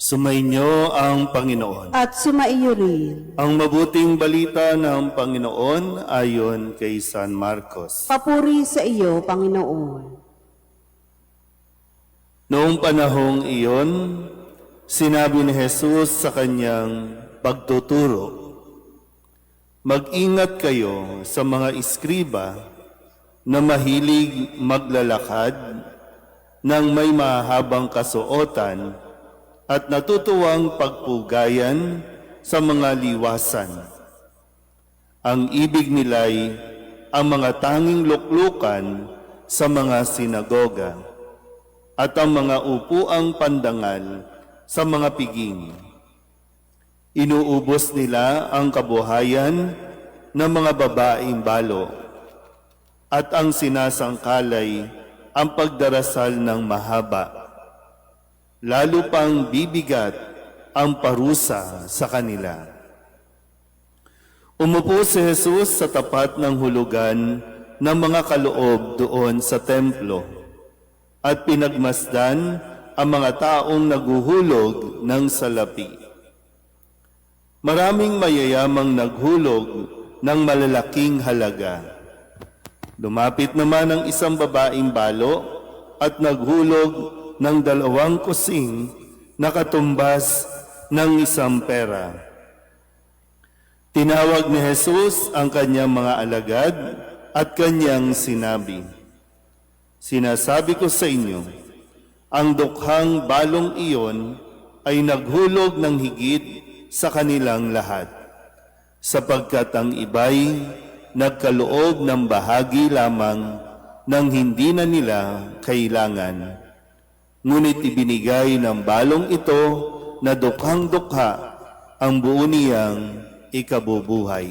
Sumainyo ang Panginoon. At sumaiyo rin. Ang mabuting balita ng Panginoon ayon kay San Marcos. Papuri sa iyo, Panginoon. Noong panahong iyon, sinabi ni Jesus sa kanyang pagtuturo, "Mag-ingat kayo sa mga iskriba na mahilig maglalakad ng may mahabang kasuotan at natutuwang pagpugayan sa mga liwasan. Ang ibig nila'y ang mga tanging luklukan sa mga sinagoga at ang mga upuang pandangal sa mga piging. Inuubos nila ang kabuhayan ng mga babaeng balo at ang sinasangkalay ang pagdarasal ng mahaba. Lalo pang bibigat ang parusa sa kanila." Umupo si Jesus sa tapat ng hulugan ng mga kaloob doon sa templo at pinagmasdan ang mga taong naguhulog ng salapi. Maraming mayayamang naghulog ng malalaking halaga. Lumapit naman ang isang babaeng balo at naghulog ng 2 kusing na katumbas ng 1 pera. Tinawag ni Jesus ang kanyang mga alagad at kanyang sinabi, "Sinasabi ko sa inyo, ang dukhang balong iyon ay naghulog ng higit sa kanilang lahat, sapagkat ang iba'y nagkaloob ng bahagi lamang ng hindi na nila kailangan. Ngunit ibinigay ng balong ito na dukhang-dukha ang buo niyang ikabubuhay."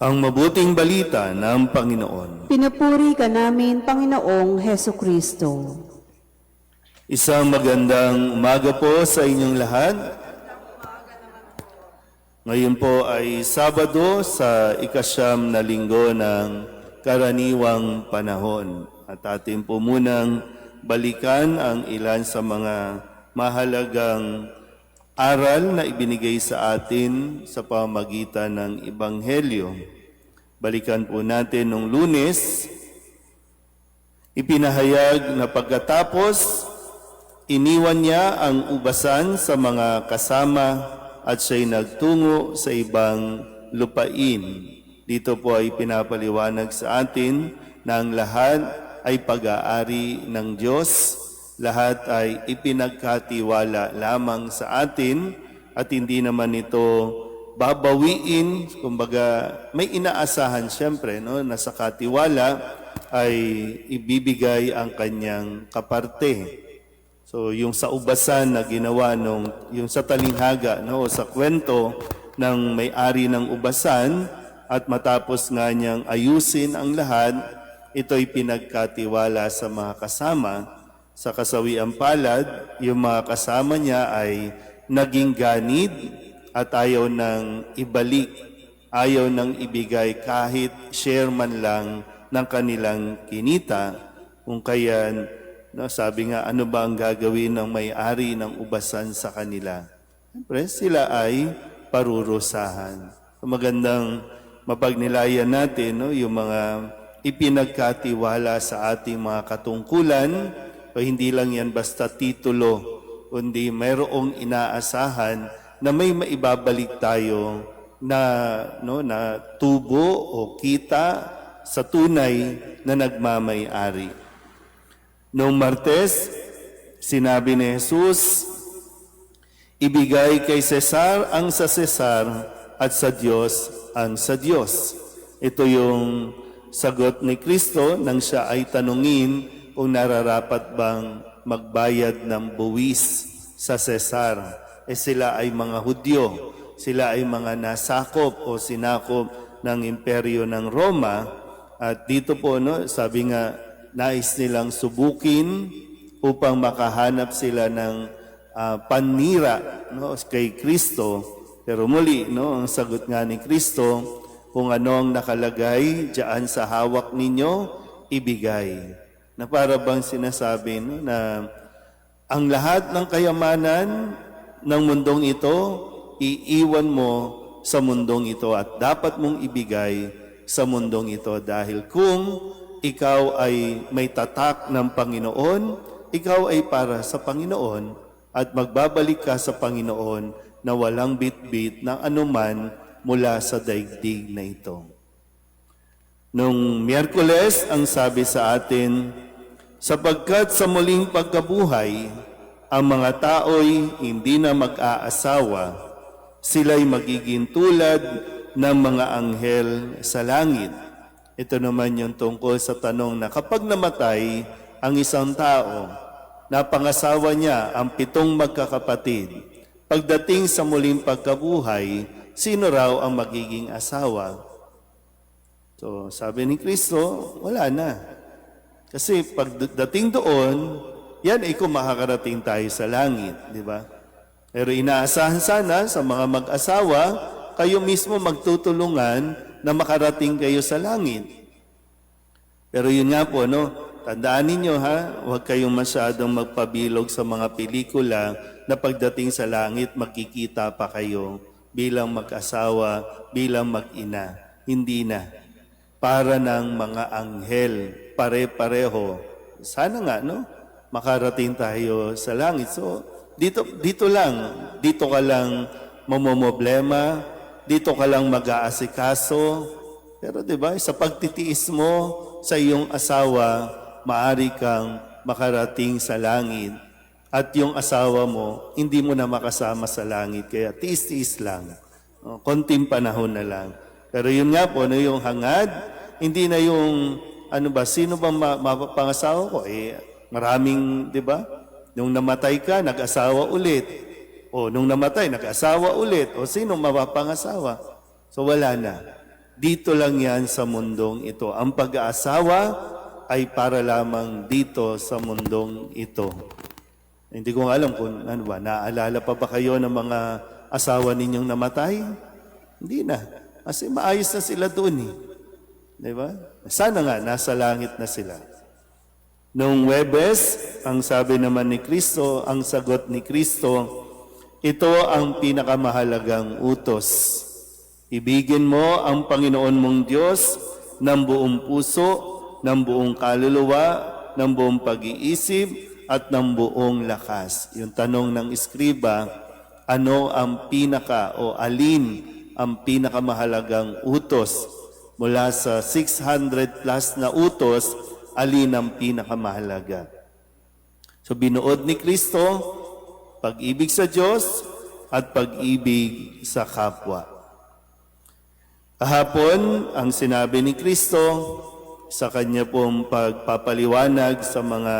Ang mabuting balita ng Panginoon. Pinupuri ka namin, Panginoong Heso Kristo. Isang magandang umaga po sa inyong lahat. Ngayon po ay Sabado sa 9 na linggo ng karaniwang panahon. At atin po munang balikan ang ilan sa mga mahalagang aral na ibinigay sa atin sa pamamagitan ng Ebanghelyo. Balikan po natin nung Lunes, ipinahayag na pagkatapos iniwan niya ang ubasan sa mga kasama at siya'y nagtungo sa ibang lupain. Dito po ay pinapaliwanag sa atin na ang lahat ay pag-aari ng Diyos, lahat ay ipinagkatiwala lamang sa atin at hindi naman ito babawiin. Kumbaga may inaasahan siyempre, no, na sa katiwala ay ibibigay ang kanyang kaparte. So yung sa ubasan na ginawa yung sa talinghaga, no, sa kwento ng may-ari ng ubasan at matapos nga niyang ayusin ang lahat, ito'y pinagkatiwala sa mga kasama. Sa kasawiang palad, yung mga kasama niya ay naging ganid at ayaw nang ibalik, ayaw nang ibigay kahit share man lang ng kanilang kinita. Kung kaya, no, sabi nga, ano ba ang gagawin ng may-ari ng ubasan sa kanila? Siyempre, sila ay parurusahan. So, magandang mapagnilayan natin, no, yung mga ipinagkatiwala sa ating mga katungkulan, o hindi lang yan basta titulo, kundi mayroong inaasahan na may maibabalik tayo na, no, na tubo o kita sa tunay na nagmamay-ari. Noong Martes, sinabi ni Jesus, "Ibigay kay Cesar ang sa Cesar at sa Diyos ang sa Diyos." Ito yung sagot ni Kristo nang siya ay tanungin kung nararapat bang magbayad ng buwis sa Cesar. Sila ay mga Hudyo, sila ay mga nasakop o sinakop ng imperyo ng Roma. At dito po, no, sabi nga, nais nilang subukin upang makahanap sila ng panira, no, kay Kristo. Pero muli, no, ang sagot nga ni Kristo, kung ano ang nakalagay diyan sa hawak ninyo, ibigay. Na para bang sinasabi, no, na Ang lahat ng kayamanan ng mundong ito, iiwan mo sa mundong ito at dapat mong ibigay sa mundong ito dahil kung ikaw ay may tatak ng Panginoon, ikaw ay para sa Panginoon at magbabalik ka sa Panginoon na walang bitbit ng anuman mula sa daigdig na ito. Nung Miyerkules, ang sabi sa atin, sapagkat sa muling pagkabuhay, ang mga tao'y hindi na mag-aasawa, sila'y magiging tulad ng mga anghel sa langit. Ito naman yung tungkol sa tanong na kapag namatay ang isang tao, napangasawa niya ang 7 magkakapatid, pagdating sa muling pagkabuhay, sino raw ang magiging asawa? So, sabi ni Kristo, wala na. Kasi pagdating doon, yan ay kung makakarating tayo sa langit, di ba? Pero inaasahan sana sa mga mag-asawa, kayo mismo magtutulungan na makarating kayo sa langit. Pero yun nga po, no? Tandaan ninyo ha, huwag kayong masyadong magpabilog sa mga pelikula na pagdating sa langit, magkikita pa kayo bilang mag-asawa, bilang mag-ina. Hindi na. Para ng mga anghel, pare-pareho. Sana nga, no? Makarating tayo sa langit. So, dito ka lang mamomblema, dito ka lang mag-aasikaso. Pero 'di ba, sa pagtitiis mo sa iyong asawa, maari kang makarating sa langit. At yung asawa mo, hindi mo na makasama sa langit. Kaya tiis-tiis lang. Konting panahon na lang. Pero yun nga po, no, yung hangad, hindi na yung, sino ba mapapangasawa ko? Maraming, di ba? Nung namatay ka, nag-asawa ulit. O nung namatay, nag-asawa ulit. O sino mapapangasawa? So wala na. Dito lang yan sa mundong ito. Ang pag-aasawa ay para lamang dito sa mundong ito. Hindi ko alam kung naaalala pa ba kayo ng mga asawa ninyong namatay? Hindi na. Kasi maayos na sila doon eh. Di ba? Sana nga, nasa langit na sila. Noong Webes, ang sabi naman ni Kristo, ang sagot ni Kristo, ito ang pinakamahalagang utos. Ibigin mo ang Panginoon mong Diyos ng buong puso, ng buong kaluluwa, ng buong pag-iisip, at ng buong lakas. Yung tanong ng iskriba, ano ang alin ang pinakamahalagang utos? Mula sa 600 plus na utos, alin ang pinakamahalaga? So binuod ni Kristo, pag-ibig sa Diyos at pag-ibig sa kapwa. Kahapon, ang sinabi ni Kristo sa kanya pong pagpapaliwanag sa mga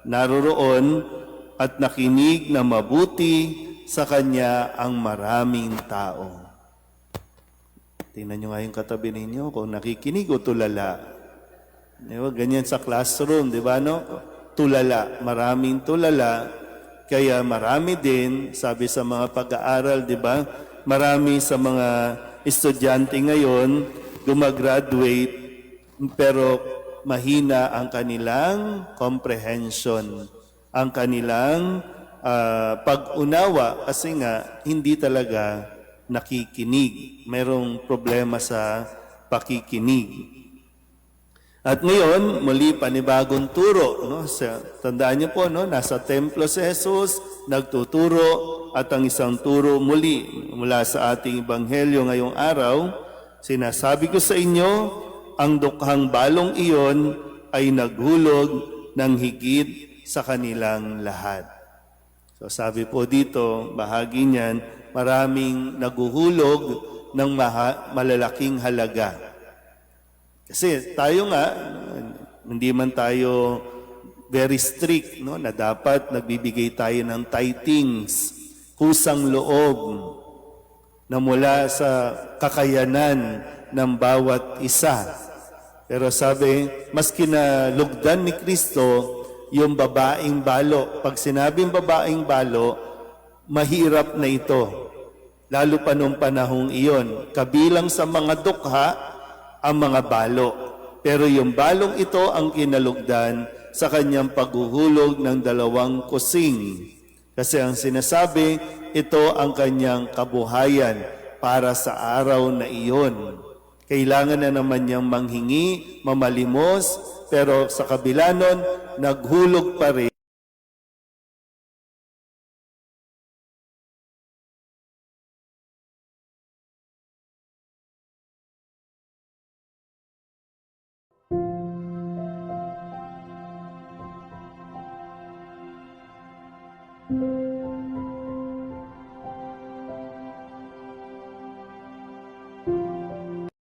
naroroon at nakinig na mabuti sa kanya ang maraming tao. Tingnan nyo nga yung katabi ninyo kung nakikinig o tulala. Diba? Ganyan sa classroom, di ba? No? Tulala, maraming tulala. Kaya marami din, sabi sa mga pag-aaral, di ba? Marami sa mga estudyante ngayon gumagraduate pero mahina ang kanilang comprehension, ang kanilang pag-unawa kasi nga hindi talaga nakikinig. Mayroong problema sa pakikinig. At ngayon, muli panibagong turo. No? Tandaan niyo po, no? Nasa templo si Jesus, nagtuturo at ang isang turo muli mula sa ating ebanghelyo ngayong araw, sinasabi ko sa inyo, ang dukhang balong iyon ay naghulog ng higit sa kanilang lahat. So sabi po dito, bahagi niyan, maraming naguhulog ng malalaking halaga. Kasi tayo nga, hindi man tayo very strict, no? Na dapat nagbibigay tayo ng tithings, kusang loob, na mula sa kakayanan ng bawat isa. Pero sabi, mas kinalugdan ni Kristo yung babaeng balo. Pag sinabing babaeng balo, mahirap na ito. Lalo pa nung panahong iyon. Kabilang sa mga dukha, ang mga balo. Pero yung balong ito ang kinalugdan sa kanyang paghuhulog ng 2 kusing. Kasi ang sinasabi, ito ang kanyang kabuhayan para sa araw na iyon. Kailangan na naman niyang manghingi, mamalimos, pero sa kabila nun, naghulog pa rin.